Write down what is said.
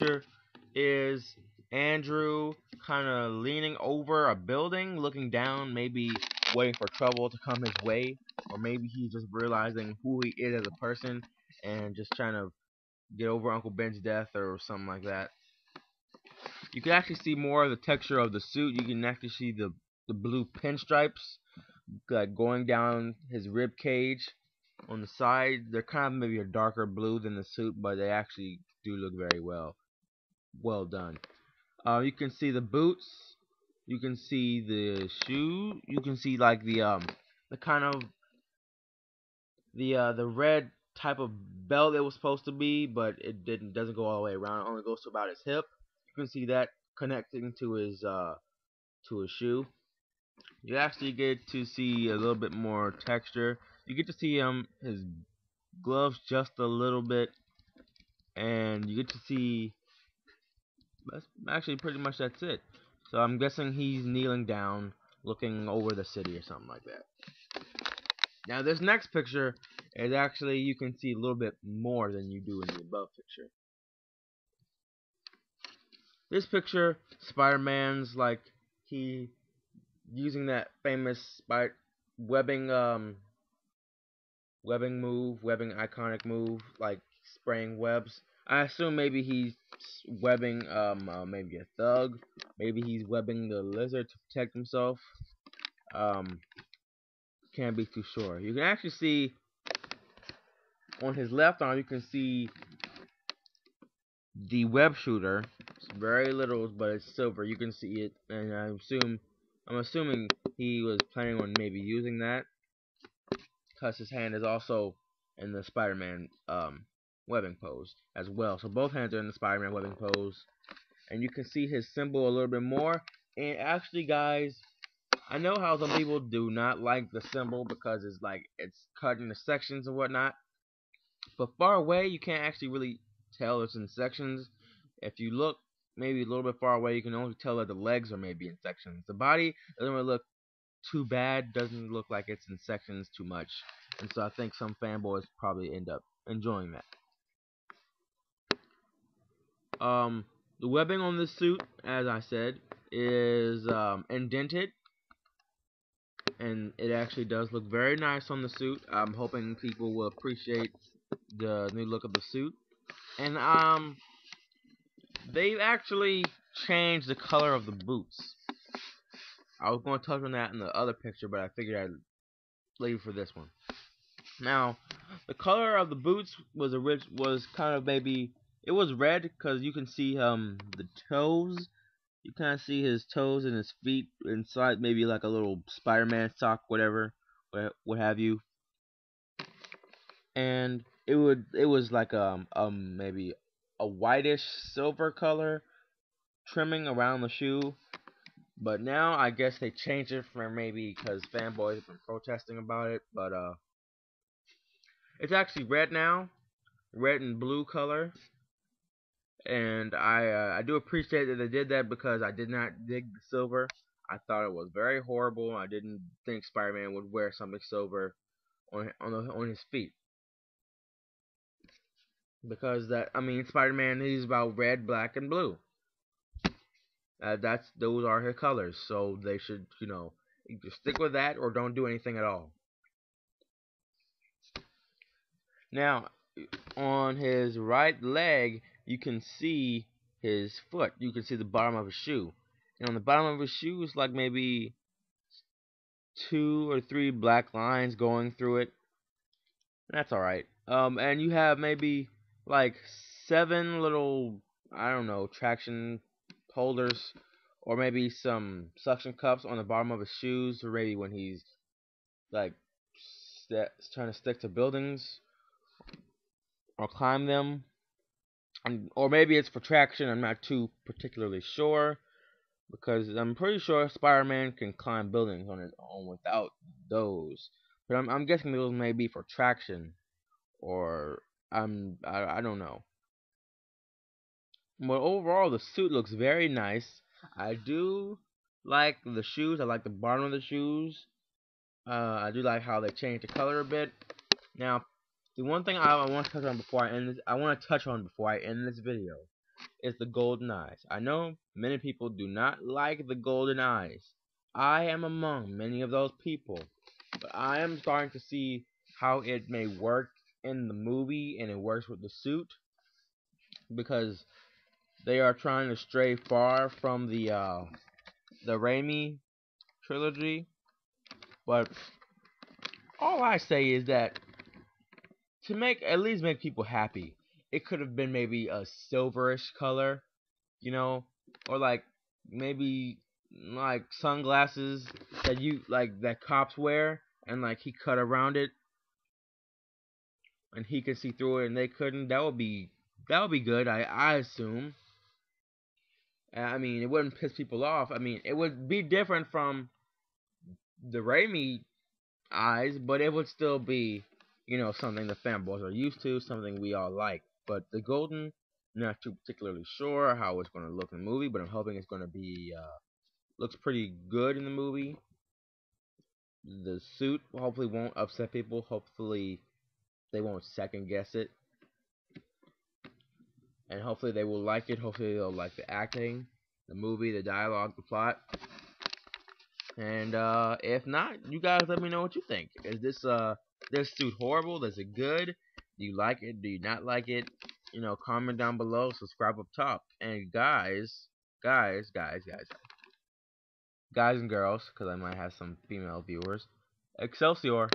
picture is Andrew kind of leaning over a building, looking down, maybe waiting for trouble to come his way, or maybe he's just realizing who he is as a person and just trying to get over Uncle Ben's death or something like that. You can actually see more of the texture of the suit. You can actually see the blue pinstripes like going down his rib cage on the side. They're kind of maybe a darker blue than the suit, but they actually do look very well done. You can see the boots. You can see the shoe. You can see like the kind of the red type of belt it was supposed to be, but it doesn't go all the way around. It only goes to about his hip. You can see that connecting to his shoe. You actually get to see a little bit more texture. You get to see his gloves just a little bit, and you get to see that's actually pretty much that's it. So I'm guessing he's kneeling down, looking over the city or something like that. Now this next picture is actually you can see a little bit more than you do in the above picture. This picture, Spider-Man's like he using that famous webbing webbing iconic move, like spraying webs. I assume maybe he's webbing maybe a thug, maybe he's webbing the lizard to protect himself. Can't be too sure. You can actually see on his left arm, you can see the web shooter. It's very little, but it's silver. You can see it, and I'm assuming he was planning on maybe using that, because his hand is also in the Spider-Man webbing pose as well. So both hands are in the Spider-Man webbing pose, and you can see his symbol a little bit more. And actually, guys, I know how some people do not like the symbol because it's cut into sections and whatnot. But far away, you can't actually really tell it's in sections. If you look maybe a little bit far away, you can only tell that the legs are maybe in sections. The body doesn't really look too bad, doesn't look like it's in sections too much. And so I think some fanboys probably end up enjoying that. The webbing on this suit, as I said, is indented, and it actually does look very nice on the suit. I'm hoping people will appreciate the new look of the suit. And they've actually changed the color of the boots. I was going to touch on that in the other picture, but I figured I'd leave for this one. Now, the color of the boots was kind of maybe it was red because you can see the toes. You kind of see his toes and his feet inside, maybe like a little Spider-Man sock, whatever, what have you. And it was like maybe a whitish silver color trimming around the shoe. But now I guess they changed it for maybe because fanboys have been protesting about it. But it's actually red now, red and blue color. And I do appreciate that they did that because I did not dig the silver. I thought it was very horrible. I didn't think Spider-Man would wear something silver on his feet. Because Spider-Man, he's about red, black, and blue. Those are his colors, so they should, either stick with that or don't do anything at all. Now, on his right leg, you can see his foot. You can see the bottom of his shoe, and on the bottom of his shoe is like maybe 2 or 3 black lines going through it. That's all right. And you have maybe like 7 little, I don't know, traction holders, or maybe some suction cups on the bottom of his shoes, or maybe when he's like trying to stick to buildings or climb them, or maybe it's for traction. I'm not too particularly sure, because I'm pretty sure Spider-Man can climb buildings on his own without those. But I'm guessing those may be for traction, or I don't know. But overall, the suit looks very nice. I do like the shoes. I like the bottom of the shoes. I do like how they changed the color a bit. Now, the one thing I want to touch on before I end this, before I end this video, is the golden eyes. I know many people do not like the golden eyes. I am among many of those people. But I am starting to see how it may work in the movie and it works with the suit, because they are trying to stray far from the Raimi trilogy. But all I say is that to at least make people happy, it could have been maybe a silverish color, you know, or like maybe like sunglasses that that cops wear, and like he cut around it and he could see through it and they couldn't. That would be good. I assume. I mean, it wouldn't piss people off. I mean, it would be different from the Raimi eyes, but it would still be, something the fanboys are used to, something we all like. But the golden, not too particularly sure how it's going to look in the movie, but I'm hoping it's going to be looks pretty good in the movie. The suit hopefully won't upset people. Hopefully they won't second guess it, and hopefully they will like it. Hopefully they'll like the acting, the movie, the dialogue, the plot. And if not, you guys let me know what you think. Is this suit horrible? Is it good? Do you like it? Do you not like it? Comment down below. Subscribe up top. And guys, guys and girls, because I might have some female viewers. Excelsior.